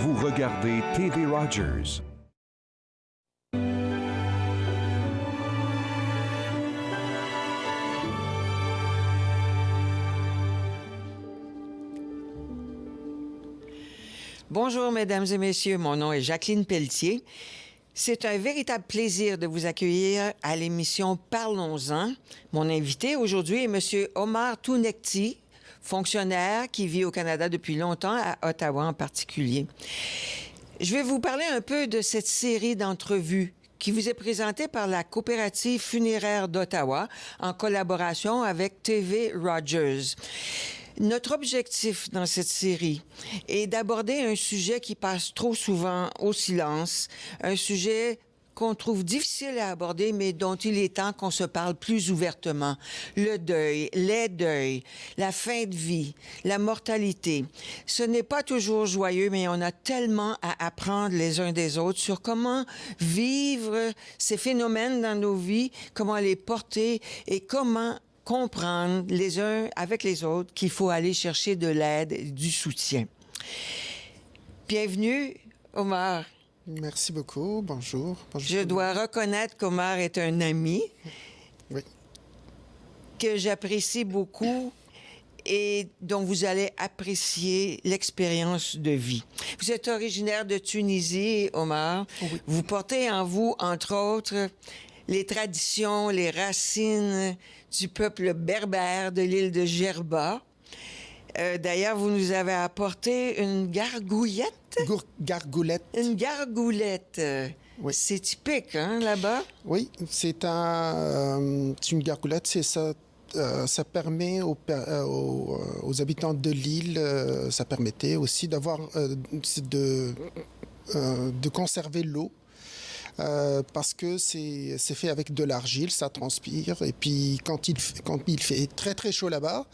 Vous regardez TV Rogers. Bonjour, mesdames et messieurs. Mon nom est Jacqueline Pelletier. C'est un véritable plaisir de vous accueillir à l'émission Parlons-en. Mon invité aujourd'hui est M. Omar Tounekti, fonctionnaire qui vit au Canada depuis longtemps, à Ottawa en particulier. Je vais vous parler un peu de cette série d'entrevues qui vous est présentée par la coopérative funéraire d'Ottawa en collaboration avec TV Rogers. Notre objectif dans cette série est d'aborder un sujet qui passe trop souvent au silence, un sujet qu'on trouve difficile à aborder, mais dont il est temps qu'on se parle plus ouvertement. Le deuil, les deuils, la fin de vie, la mortalité. Ce n'est pas toujours joyeux, mais on a tellement à apprendre les uns des autres sur comment vivre ces phénomènes dans nos vies, comment les porter et comment comprendre les uns avec les autres qu'il faut aller chercher de l'aide et du soutien. Bienvenue, Omar. Merci beaucoup. Bonjour. Je dois reconnaître qu'Omar est un ami. Oui. Que j'apprécie beaucoup et dont vous allez apprécier l'expérience de vie. Vous êtes originaire de Tunisie, Omar. Oui. Vous portez en vous, entre autres, les traditions, les racines du peuple berbère de l'île de Gerba. D'ailleurs, vous nous avez apporté une gargouillette. Gargoulette. Une gargoulette. Oui. C'est typique, hein, là-bas? Oui, c'est une gargoulette. C'est ça. Ça permet aux habitants de l'île, ça permettait aussi d'avoir de conserver l'eau. Parce que c'est fait avec de l'argile, ça transpire. Et puis, quand il fait très, très chaud là-bas,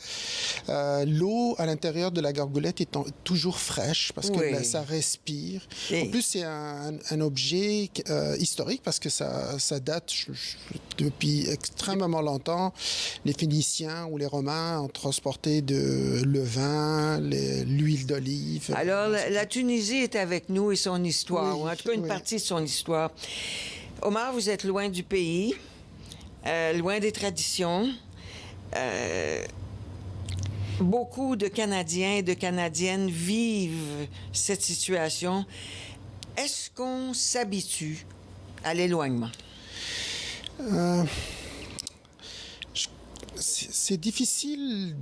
l'eau à l'intérieur de la gargoulette est toujours fraîche parce que là, ça respire. En plus, c'est un objet historique parce que ça date depuis extrêmement longtemps. Les Phéniciens ou les Romains ont transporté le vin, l'huile d'olive. Alors, la Tunisie est avec nous et son histoire, ou en tout cas une partie de son histoire. Omar, vous êtes loin du pays, loin des traditions. Beaucoup de Canadiens et de Canadiennes vivent cette situation. Est-ce qu'on s'habitue à l'éloignement? C'est difficile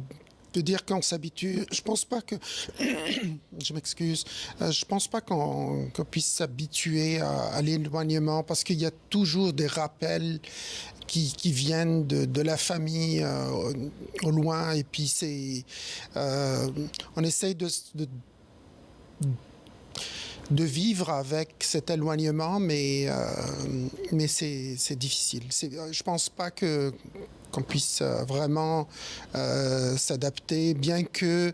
de dire qu'on s'habitue. Je pense pas que... Je m'excuse. Je pense pas qu'on puisse s'habituer à l'éloignement parce qu'il y a toujours des rappels qui viennent de la famille au loin. Et puis on essaye de vivre avec cet éloignement, mais c'est difficile. Je pense pas qu'on puisse vraiment s'adapter, bien que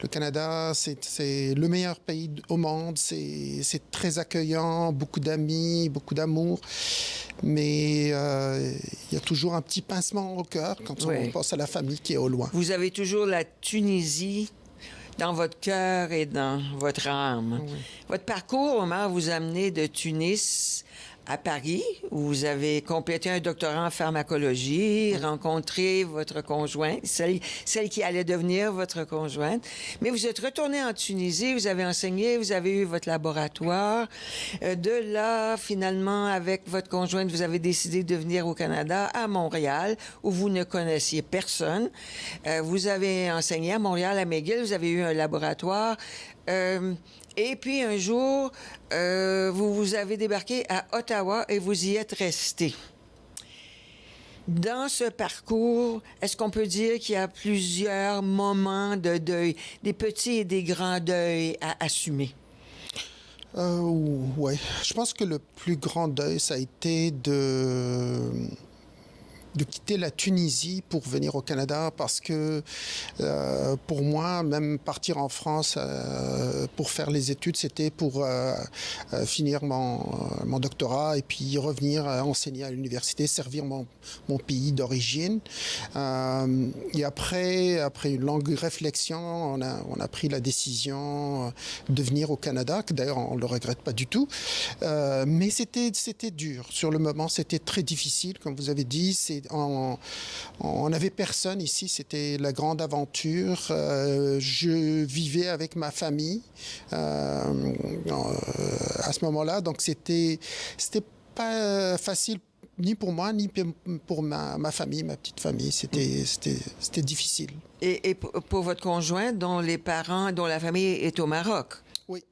le Canada, c'est le meilleur pays au monde, c'est très accueillant, beaucoup d'amis, beaucoup d'amour, mais il y a toujours un petit pincement au cœur quand on pense à la famille qui est au loin. Vous avez toujours la Tunisie dans votre cœur et dans votre âme. Oui. Votre parcours, Omar, vous a amené de Tunis à Paris, où vous avez complété un doctorat en pharmacologie, rencontré votre conjointe, celle qui allait devenir votre conjointe. Mais vous êtes retourné en Tunisie, vous avez enseigné, vous avez eu votre laboratoire. De là, finalement, avec votre conjointe, vous avez décidé de venir au Canada, à Montréal, où vous ne connaissiez personne. Vous avez enseigné à Montréal, à McGill, vous avez eu un laboratoire. Et puis, un jour, vous avez débarqué à Ottawa et vous y êtes resté. Dans ce parcours, est-ce qu'on peut dire qu'il y a plusieurs moments de deuil, des petits et des grands deuils à assumer? Oui. Je pense que le plus grand deuil, ça a été de quitter la Tunisie pour venir au Canada parce que pour moi, même partir en France pour faire les études, c'était pour finir mon doctorat et puis revenir enseigner à l'université, servir mon pays d'origine. Et après une longue réflexion, on a pris la décision de venir au Canada, que d'ailleurs on ne le regrette pas du tout. Mais c'était dur. Sur le moment, c'était très difficile, comme vous avez dit. On n'avait personne ici, c'était la grande aventure. Je vivais avec ma famille à ce moment-là, donc c'était pas facile ni pour moi, ni pour ma famille, ma petite famille. C'était difficile. Et pour votre conjoint, dont la famille est au Maroc? Oui,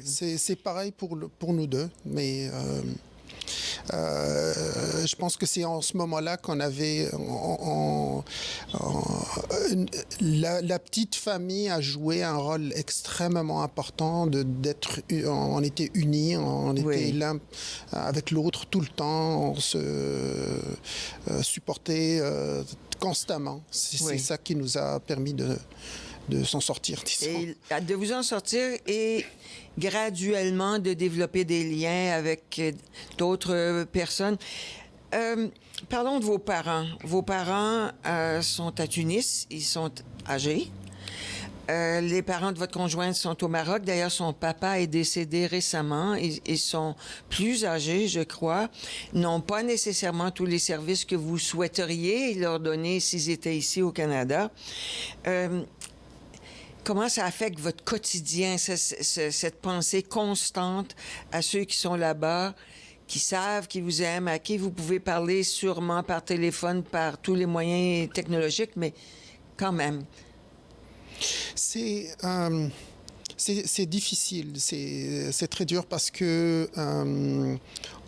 c'est pareil pour nous deux, mais je pense que c'est en ce moment-là qu'on avait la petite famille a joué un rôle extrêmement important on était unis, on était l'un avec l'autre tout le temps, on se supportait constamment. C'est ça qui nous a permis de s'en sortir, disons. Et de vous en sortir et graduellement de développer des liens avec d'autres personnes. Parlons de vos parents. Vos parents sont à Tunis, ils sont âgés. Les parents de votre conjointe sont au Maroc. D'ailleurs, son papa est décédé récemment. Ils sont plus âgés, je crois. N'ont pas nécessairement tous les services que vous souhaiteriez leur donner s'ils étaient ici au Canada. Comment ça affecte votre quotidien, cette pensée constante à ceux qui sont là-bas, qui savent, qui vous aiment, à qui vous pouvez parler sûrement par téléphone, par tous les moyens technologiques, mais quand même. C'est difficile, c'est très dur parce que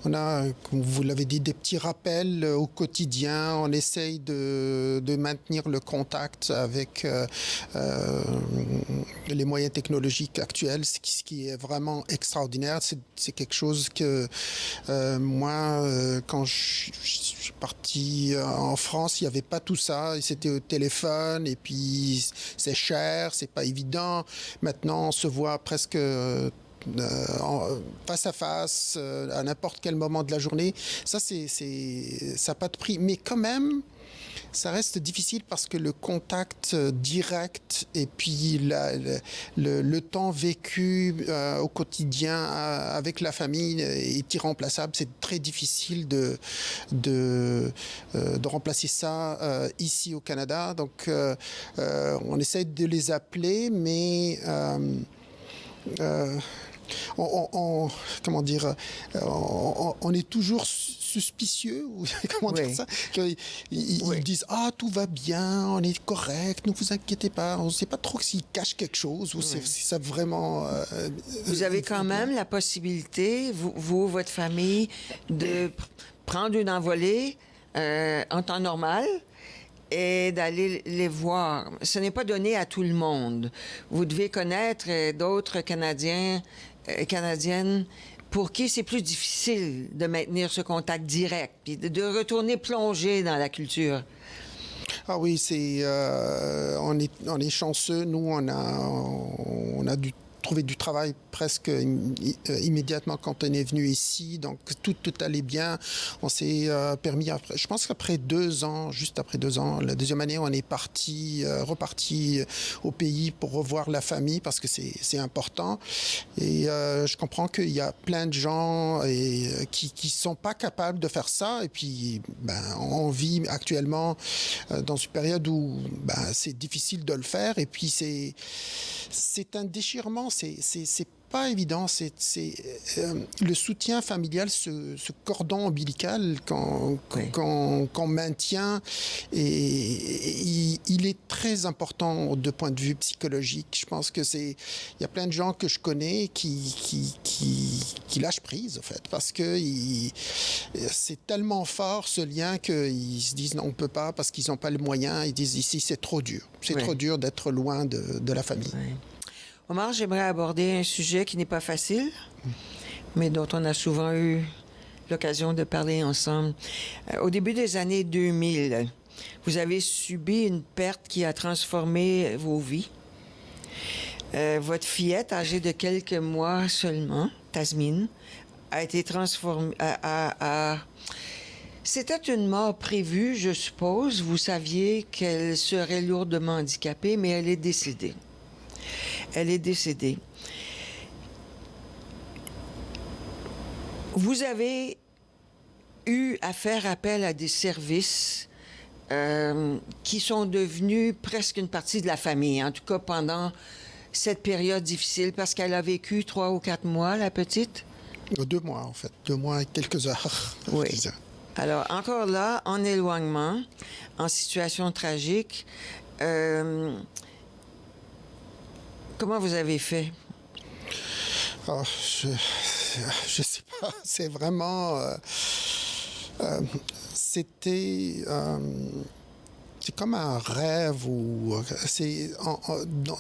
on a, comme vous l'avez dit, des petits rappels au quotidien. On essaye de maintenir le contact avec les moyens technologiques actuels, ce qui est vraiment extraordinaire. C'est quelque chose que moi, quand je suis parti en France, il n'y avait pas tout ça. C'était au téléphone et puis c'est cher, c'est pas évident. Maintenant, on se voit presque face à face, à n'importe quel moment de la journée. Ça n'a pas de prix. Mais quand même, ça reste difficile parce que le contact direct et puis le temps vécu au quotidien avec la famille est irremplaçable. C'est très difficile de remplacer ça ici au Canada. Donc, on essaie de les appeler, mais comment dire, on est toujours suspicieux, ou comment dire ça, ils disent « Ah, tout va bien, on est correct, ne vous inquiétez pas ». On ne sait pas trop s'ils cachent quelque chose ou si ça vraiment... vous avez quand même la possibilité, vous votre famille, de prendre une envolée en temps normal et d'aller les voir. Ce n'est pas donné à tout le monde. Vous devez connaître d'autres Canadiens, Canadiennes pour qui c'est plus difficile de maintenir ce contact direct, puis de retourner plonger dans la culture. Ah oui, on est chanceux. Nous, on a trouvé du travail presque immédiatement quand on est venu ici. Donc, tout allait bien. On s'est permis, je pense qu'après 2 ans, juste après 2 ans, la deuxième année, on est reparti au pays pour revoir la famille parce que c'est important. Et je comprends qu'il y a plein de gens qui sont pas capables de faire ça. Et puis, on vit actuellement dans une période où c'est difficile de le faire. Et puis, c'est un déchirement. C'est pas évident, c'est le soutien familial, ce cordon ombilical qu'on maintient, et il est très important de point de vue psychologique. Je pense que il y a plein de gens que je connais qui lâchent prise, en fait, parce que c'est tellement fort ce lien qu'ils se disent non, on peut pas parce qu'ils n'ont pas les moyens. Ils disent ici c'est trop dur, trop dur d'être loin de la famille. Oui. Omar, j'aimerais aborder un sujet qui n'est pas facile, mais dont on a souvent eu l'occasion de parler ensemble. Au début des années 2000, vous avez subi une perte qui a transformé vos vies. Votre fillette, âgée de quelques mois seulement, Tasmine, a été transformée... C'était une mort prévue, je suppose. Vous saviez qu'elle serait lourdement handicapée, mais elle est décédée. Elle est décédée. Vous avez eu à faire appel à des services qui sont devenus presque une partie de la famille, en tout cas pendant cette période difficile, parce qu'elle a vécu 3 ou 4 mois, la petite? 2 mois, en fait. 2 mois et quelques heures. Oui. Alors, encore là, en éloignement, en situation tragique, comment vous avez fait? Oh, je sais pas. C'est vraiment... c'était... c'est comme un rêve ou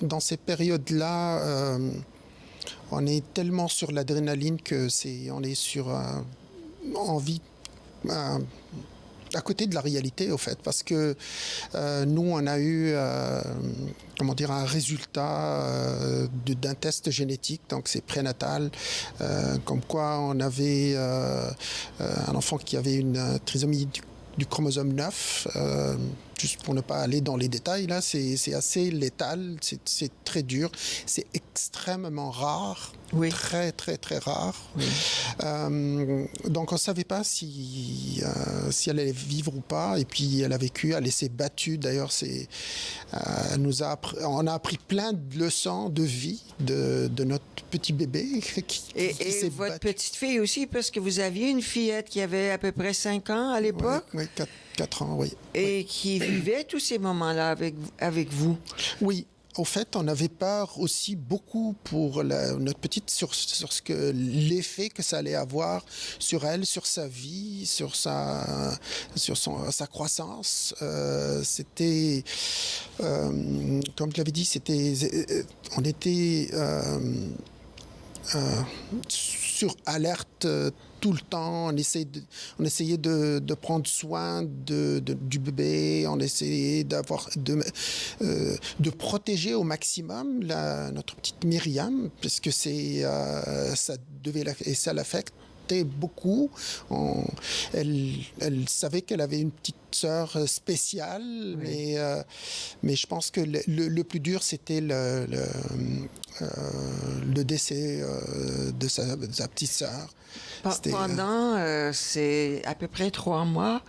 dans ces périodes-là, on est tellement sur l'adrénaline que on est sur envie à côté de la réalité, au fait, parce que nous, on a eu, un résultat d'un test génétique, donc c'est prénatal, comme quoi on avait un enfant qui avait une trisomie du chromosome 9, juste pour ne pas aller dans les détails, là, c'est assez létal, c'est très dur, c'est extrêmement rare, oui. Très, très, très rare. Oui. Donc, on ne savait pas si elle allait vivre ou pas, et puis elle a vécu, elle s'est battue, d'ailleurs, on a appris plein de leçons de vie de notre petit bébé qui et votre petite fille aussi, parce que vous aviez une fillette qui avait à peu près 5 ans à l'époque. Oui, 4 ans, oui. Et qui vivait tous ces moments-là avec vous. Oui. Au fait, on avait peur aussi beaucoup pour notre petite sur l'effet que ça allait avoir sur elle, sur sa vie, sur sa croissance. C'était, comme je l'avais dit, on était sur alerte tout le temps. On essayait de prendre soin du bébé. On essayait de protéger au maximum notre petite Myriam, parce que ça l'affectait beaucoup. Elle savait qu'elle avait une petite sœur spéciale, oui. Mais je pense que le plus dur, c'était le décès de sa petite sœur. Pendant c'est à peu près 3 mois,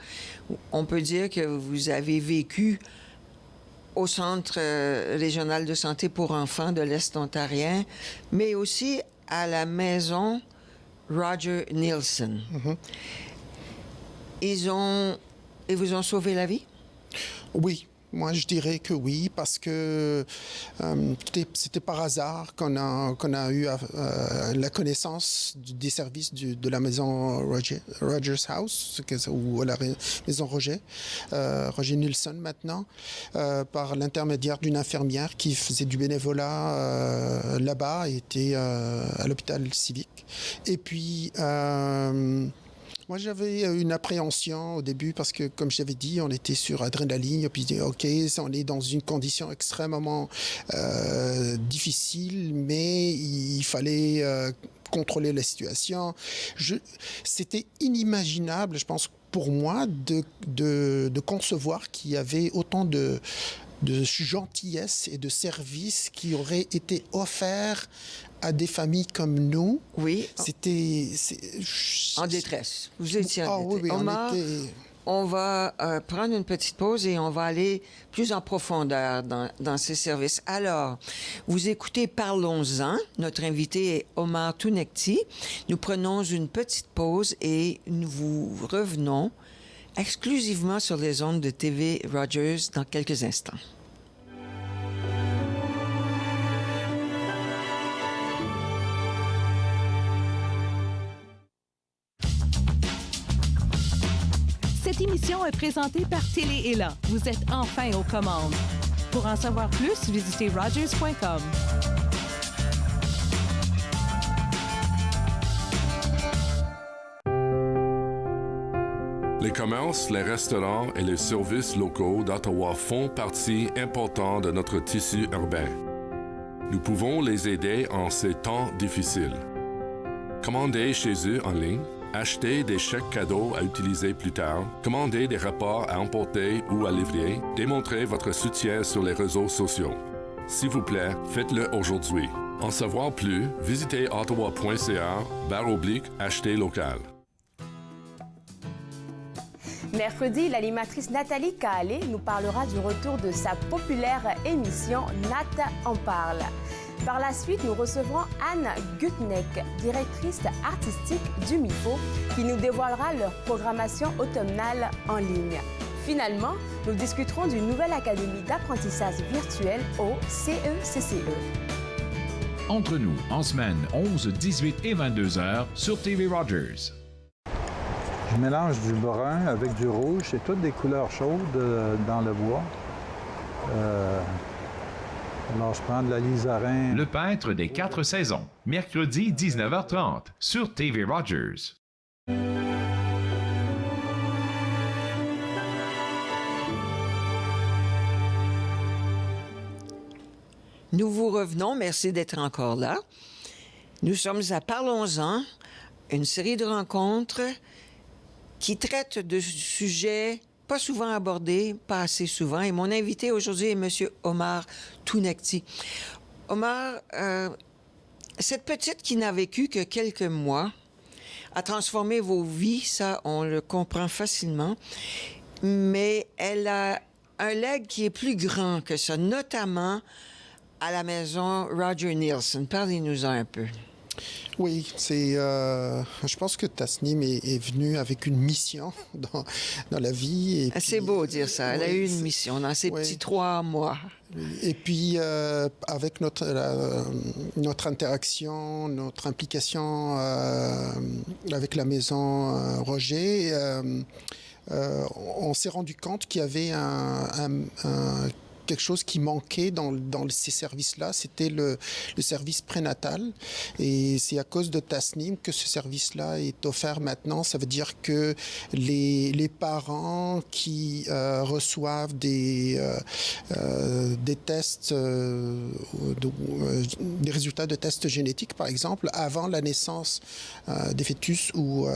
on peut dire que vous avez vécu au Centre régional de santé pour enfants de l'Est ontarien, mais aussi à la maison Roger Nielsen. Mm-hmm. Ils vous ont sauvé la vie? Oui. Moi, je dirais que oui, parce que c'était par hasard qu'on a eu la connaissance des services de la maison Rogers House, ou la maison Roger Nielsen maintenant, par l'intermédiaire d'une infirmière qui faisait du bénévolat là-bas et était à l'hôpital civique. Et puis... moi, j'avais une appréhension au début parce que, comme j'avais dit, on était sur adrénaline. Et puis, OK, on est dans une condition extrêmement difficile, mais il fallait contrôler la situation. C'était inimaginable, je pense, pour moi, de concevoir qu'il y avait autant de gentillesse et de services qui auraient été offerts à des familles comme nous. Oui. C'était... En détresse. Vous étiez en détresse. Oui, Omar, on va prendre une petite pause et on va aller plus en profondeur dans ces services. Alors, vous écoutez Parlons-en. Notre invité est Omar Tounekti. Nous prenons une petite pause et nous revenons exclusivement sur les ondes de TV Rogers dans quelques instants. Cette émission est présentée par Télé-Élan. Vous êtes enfin aux commandes. Pour en savoir plus, visitez rogers.com. Les commerces, les restaurants et les services locaux d'Ottawa font partie importante de notre tissu urbain. Nous pouvons les aider en ces temps difficiles. Commandez chez eux en ligne, achetez des chèques cadeaux à utiliser plus tard, commandez des repas à emporter ou à livrer, démontrez votre soutien sur les réseaux sociaux. S'il vous plaît, faites-le aujourd'hui. En savoir plus, visitez ottawa.ca/acheter local. Mercredi, l'animatrice Nathalie Kahalé nous parlera du retour de sa populaire émission Nat en parle. Par la suite, nous recevrons Anne Gutneck, directrice artistique du MIFO, qui nous dévoilera leur programmation automnale en ligne. Finalement, nous discuterons d'une nouvelle académie d'apprentissage virtuel au CECCE. Entre nous, en semaine, 11, 18 et 22 heures sur TV Rogers. Je mélange du brun avec du rouge. C'est toutes des couleurs chaudes dans le bois. Alors, je prends de la lisarin. Le peintre des 4 saisons, mercredi 19h30 sur TV Rogers. Nous vous revenons. Merci d'être encore là. Nous sommes à Parlons-en, une série de rencontres qui traite de sujets pas souvent abordés, pas assez souvent. Et mon invité aujourd'hui est M. Omar Tounekti. Omar, cette petite qui n'a vécu que quelques mois a transformé vos vies, ça, on le comprend facilement. Mais elle a un legs qui est plus grand que ça, notamment à la maison Roger Nielsen. Parlez-nous-en un peu. Oui, je pense que Tasnim est venue avec une mission dans la vie. C'est beau de dire ça. Elle a eu une mission dans ces petits 3 mois. Et puis, avec notre interaction, notre implication avec la maison Roger, on s'est rendu compte qu'il y avait quelque chose qui manquait dans ces services-là, c'était le service prénatal. Et c'est à cause de Tasnim que ce service-là est offert maintenant. Ça veut dire que les parents qui reçoivent des tests, des résultats de tests génétiques, par exemple, avant la naissance des fœtus ou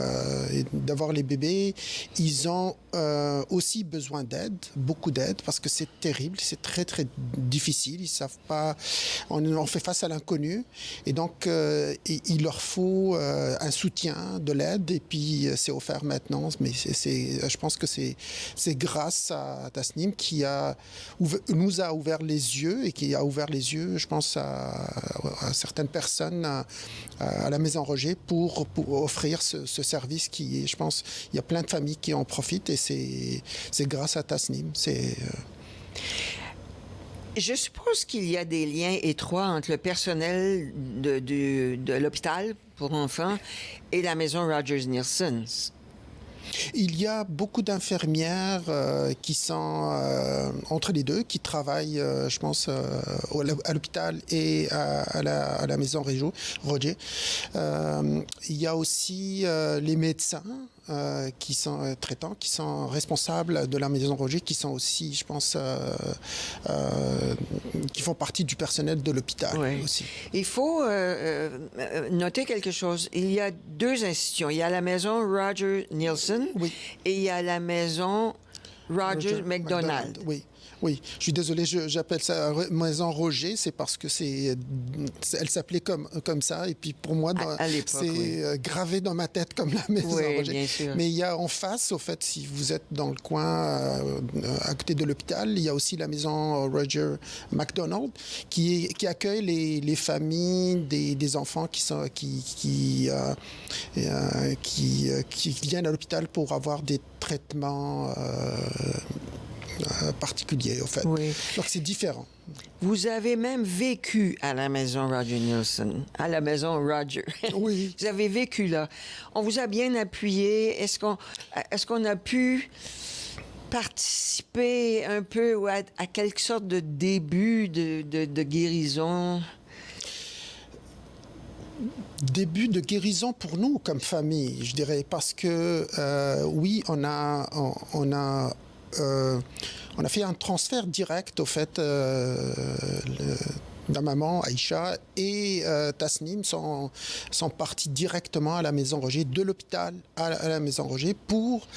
d'avoir les bébés, ils ont aussi besoin d'aide, beaucoup d'aide, parce que c'est terrible, c'est très, très difficile. Ils savent pas... On fait face à l'inconnu. Et donc, il leur faut un soutien, de l'aide. Et puis, c'est offert maintenant. Mais je pense que c'est grâce à Tasnim qui nous a ouvert les yeux et qui a ouvert les yeux, je pense, à certaines personnes à la Maison Roger pour offrir ce service qui, je pense, il y a plein de familles qui en profitent et c'est grâce à Tasnim. Je suppose qu'il y a des liens étroits entre le personnel de l'hôpital pour enfants et la maison Rogers Nielsen. Il y a beaucoup d'infirmières qui sont entre les deux, qui travaillent, je pense, à l'hôpital et à la maison Roger. Il y a aussi les médecins qui sont traitants, qui sont responsables de la maison Roger, qui sont aussi, je pense, qui font partie du personnel de l'hôpital aussi. Il faut noter quelque chose. Il y a 2 institutions. Il y a la maison Roger Nielsen et il y a la maison Roger McDonald. Oui, je suis désolé, j'appelle ça Maison Roger, c'est parce que elle s'appelait comme ça, et puis pour moi, c'est gravé dans ma tête comme la Maison Roger. Bien sûr. Mais il y a en face, au fait, si vous êtes dans le coin à côté de l'hôpital, il y a aussi la Maison Roger McDonald qui accueille les familles des enfants qui viennent à l'hôpital pour avoir des traitements particulier, au fait. Oui. Donc, c'est différent. Vous avez même vécu à la maison Roger Nielsen, à la maison Roger. Oui. Vous avez vécu là. On vous a bien appuyé. Est-ce qu'on a pu participer un peu à quelque sorte de début de guérison? début de guérison pour nous comme famille, je dirais, parce que oui, on a fait un transfert direct, au fait, ma maman, Aïcha, et Tasnim sont partis directement à la Maison Roger, de l'hôpital à la Maison Roger, pour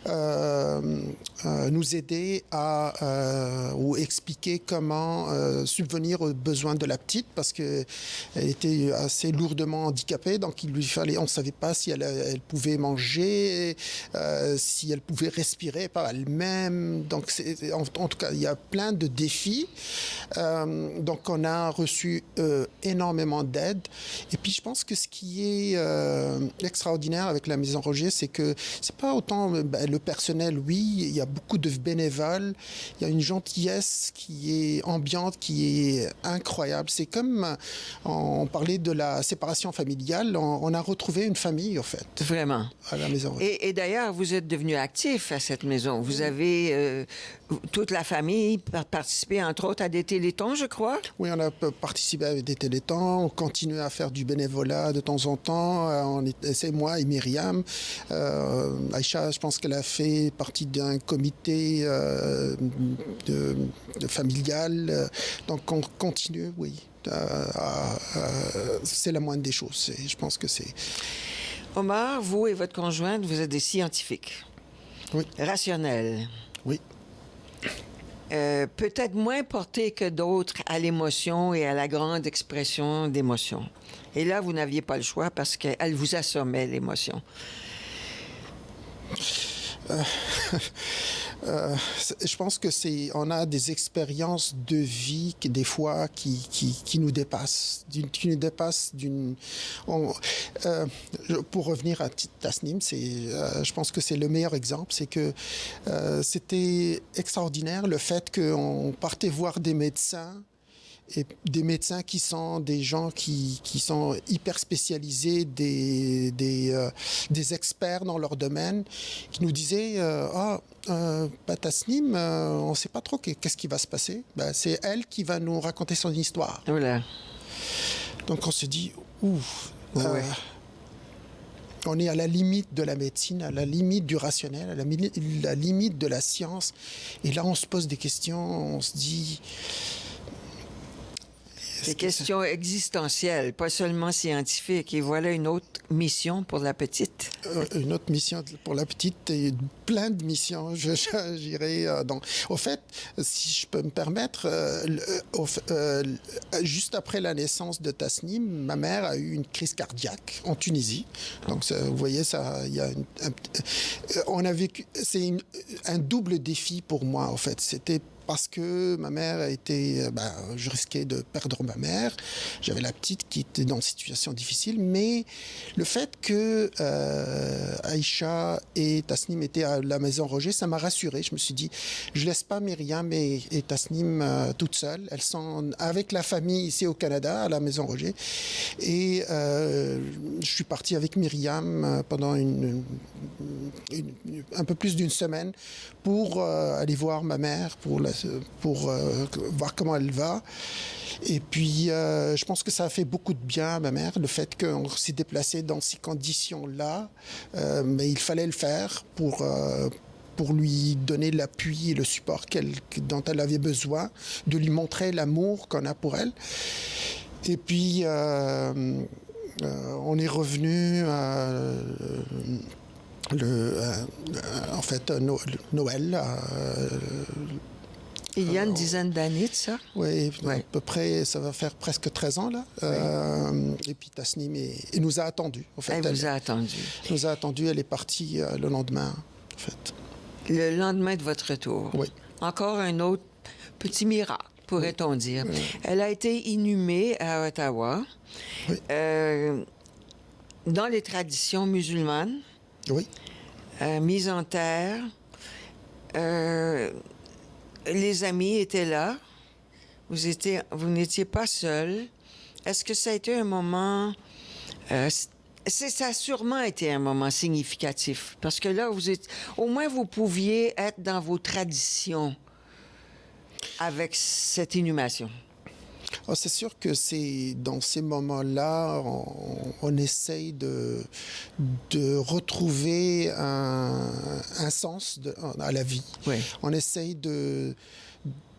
nous aider ou expliquer comment subvenir aux besoins de la petite, parce qu'elle était assez lourdement handicapée, donc il lui fallait, on ne savait pas si elle pouvait manger, si elle pouvait respirer par elle-même. Donc, en tout cas, il y a plein de défis. Donc, on a reçu énormément d'aide. Et puis, je pense que ce qui est extraordinaire avec la Maison Roger, c'est que c'est pas autant le personnel, oui, il y a beaucoup de bénévoles, il y a une gentillesse qui est ambiante, qui est incroyable. C'est comme, on parlait de la séparation familiale, on a retrouvé une famille, en fait. Vraiment. À la Maison Roger. Et d'ailleurs, vous êtes devenu actif à cette maison. Vous avez, toute la famille, participé, entre autres, à des télétons, je crois? Oui, on a participé à des télétons, on continue à faire du bénévolat de temps en temps. C'est moi et Myriam. Aïcha, je pense qu'elle a fait partie d'un comité de familial. Donc, on continue, oui. C'est la moindre des choses. Je pense que c'est... Omar, vous et votre conjointe, vous êtes des scientifiques. Oui. Rationnels. Oui. Peut-être moins portés que d'autres à l'émotion et à la grande expression d'émotion. Et là, vous n'aviez pas le choix parce qu'elle vous assommait, l'émotion. Je pense que on a des expériences de vie qui, des fois, qui nous dépassent, pour revenir à Tasnim, je pense que c'est le meilleur exemple, c'est que c'était extraordinaire le fait qu'on partait voir des médecins. Et des médecins qui sont des gens qui sont hyper spécialisés, des experts dans leur domaine, qui nous disaient Tasnim, on ne sait pas trop qu'est-ce qui va se passer. C'est elle qui va nous raconter son histoire. Voilà. Donc on se dit ouf. Ouais. On est à la limite de la médecine, à la limite du rationnel, à la limite de la science. Et là, on se pose des questions, on se dit... Des questions existentielles, pas seulement scientifiques. Et voilà une autre mission pour la petite. Une autre mission pour la petite et plein de missions. J'irai au fait, si je peux me permettre, juste après la naissance de Tasnim, ma mère a eu une crise cardiaque en Tunisie. Donc, vous voyez, il y a on a vécu. C'est un double défi pour moi, en fait. C'était parce que ma mère je risquais de perdre ma mère. J'avais la petite qui était dans une situation difficile, mais le fait que Aïcha et Tasnim étaient à la Maison Roger, ça m'a rassuré. Je me suis dit, je laisse pas Myriam et Tasnim toutes seules. Elles sont avec la famille ici au Canada, à la Maison Roger. Et je suis parti avec Myriam pendant un peu plus d'une semaine pour aller voir ma mère, pour voir comment elle va. Et puis, je pense que ça a fait beaucoup de bien à ma mère, le fait qu'on s'est déplacé dans ces conditions-là. Mais il fallait le faire pour lui donner l'appui et le support dont elle avait besoin, de lui montrer l'amour qu'on a pour elle. Et puis, on est revenu... Noël. Il y a une dizaine d'années de ça? Oui, à peu près, ça va faire presque 13 ans, là. Et puis Tasnim nous a attendus, en fait. Elle vous a attendu. Nous a attendus, elle est partie le lendemain, en fait. Le lendemain de votre retour? Oui. Encore un autre petit miracle, pourrait-on dire. Oui. Elle a été inhumée à Ottawa. Oui. Dans les traditions musulmanes. Oui. Mise en terre. Les amis étaient là. Vous n'étiez pas seul. Est-ce que ça a été un moment... ça a sûrement été un moment significatif. Parce que là, au moins, vous pouviez être dans vos traditions avec cette inhumation. C'est sûr que c'est dans ces moments-là, on essaye de retrouver un sens à la vie. Oui. On essaye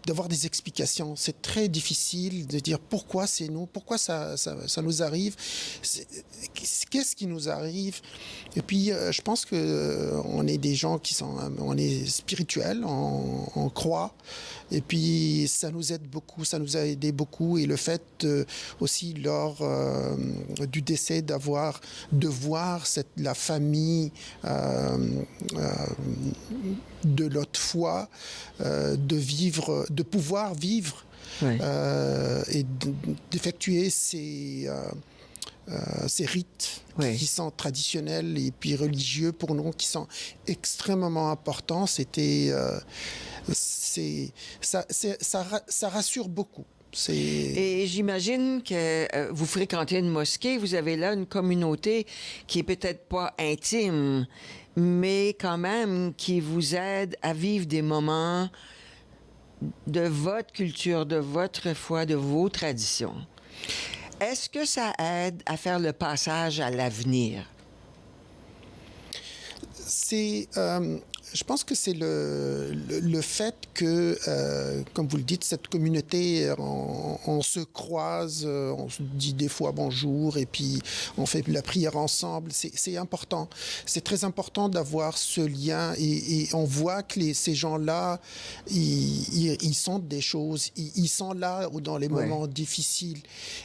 d'avoir des explications. C'est très difficile de dire pourquoi c'est nous, pourquoi ça nous arrive, qu'est-ce qui nous arrive. Et puis, je pense qu'on est des gens on est spirituels, on croit. Et puis, ça nous aide beaucoup, ça nous a aidé beaucoup. Et le fait aussi, lors du décès, de voir la famille de l'autre foi, de pouvoir vivre Oui. et d'effectuer ces rites Oui. qui sont traditionnels et puis religieux pour nous, qui sont extrêmement importants. Ça rassure beaucoup. Et j'imagine que vous fréquentez une mosquée, vous avez là une communauté qui est peut-être pas intime, mais quand même qui vous aide à vivre des moments de votre culture, de votre foi, de vos traditions. Est-ce que ça aide à faire le passage à l'avenir? Je pense que c'est le fait que, comme vous le dites, cette communauté, on se croise, on se dit des fois bonjour et puis on fait la prière ensemble. C'est important. C'est très important d'avoir ce lien et on voit que ces gens-là, ils sentent des choses. Ils sont là dans les moments difficiles.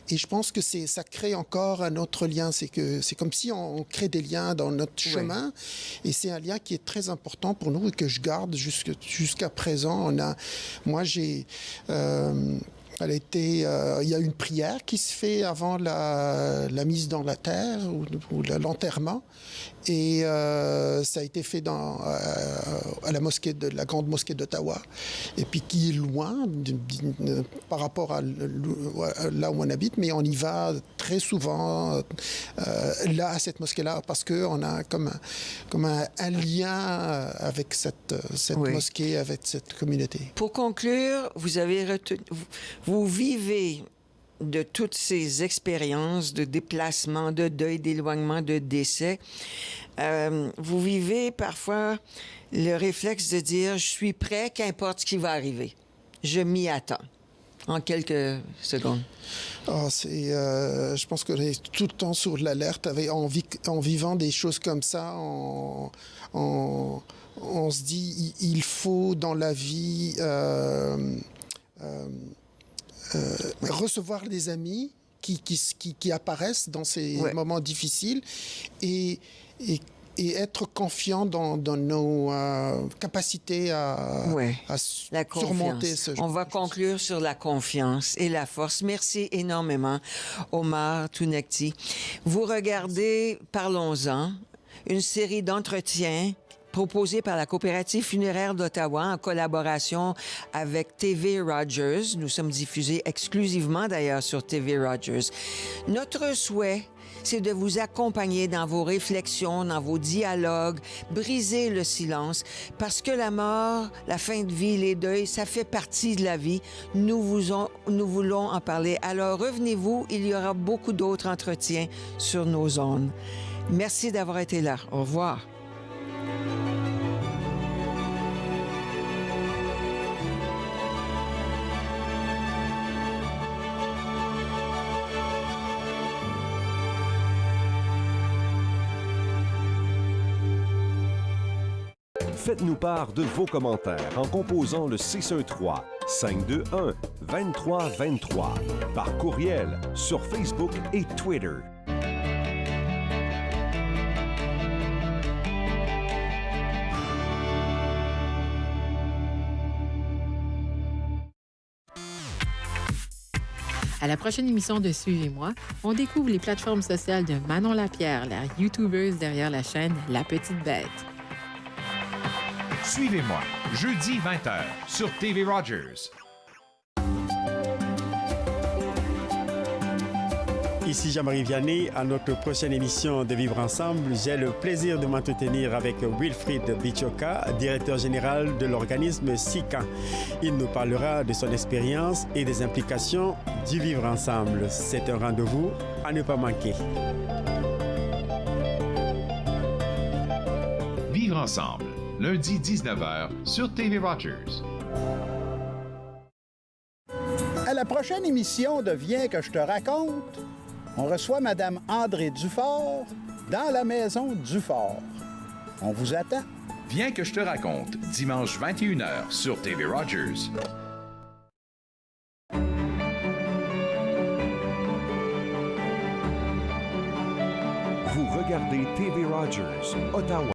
Et je pense que ça crée encore un autre lien. C'est comme si on crée des liens dans notre chemin. Et c'est un lien qui est très important pour nous et que je garde jusqu'à présent. Il y a une prière qui se fait avant la mise dans la terre ou l'enterrement. Et ça a été fait à la grande mosquée d'Ottawa, et puis qui est loin par rapport à là où on habite, mais on y va très souvent là à cette mosquée-là parce qu'on a comme un lien avec cette mosquée, avec cette communauté. Pour conclure, vous vivez de toutes ces expériences de déplacement, de deuil, d'éloignement, de décès. Vous vivez parfois le réflexe de dire « je suis prêt, qu'importe ce qui va arriver. Je m'y attends ». En quelques secondes. Je pense qu'on est tout le temps sur l'alerte en vivant des choses comme ça. On se dit il faut dans la vie recevoir des amis qui apparaissent dans ces moments difficiles et être confiant dans nos capacités à surmonter ce genre. On va conclure sur la confiance et la force. Merci énormément, Omar Tounekti. Vous regardez Parlons-en, une série d'entretiens proposé par la Coopérative funéraire d'Ottawa en collaboration avec TV Rogers. Nous sommes diffusés exclusivement d'ailleurs sur TV Rogers. Notre souhait, c'est de vous accompagner dans vos réflexions, dans vos dialogues, briser le silence, parce que la mort, la fin de vie, les deuils, ça fait partie de la vie. Nous voulons en parler. Alors revenez-vous, il y aura beaucoup d'autres entretiens sur nos ondes. Merci d'avoir été là. Au revoir. Faites-nous part de vos commentaires en composant le 613-521-2323 par courriel sur Facebook et Twitter. À la prochaine émission de Suivez-moi, on découvre les plateformes sociales de Manon Lapierre, la YouTubeuse derrière la chaîne La Petite Bête. Suivez-moi, jeudi 20h sur TV Rogers. Ici Jean-Marie Vianney. À notre prochaine émission de Vivre Ensemble, j'ai le plaisir de m'entretenir avec Wilfried Bichoka, directeur général de l'organisme SICA. Il nous parlera de son expérience et des implications du Vivre Ensemble. C'est un rendez-vous à ne pas manquer. Vivre ensemble, lundi 19h sur TV Rogers. À la prochaine émission de Viens que je te raconte, on reçoit Mme André Dufort dans la maison Dufort. On vous attend. Viens que je te raconte, dimanche 21h sur TV Rogers. Vous regardez TV Rogers, Ottawa.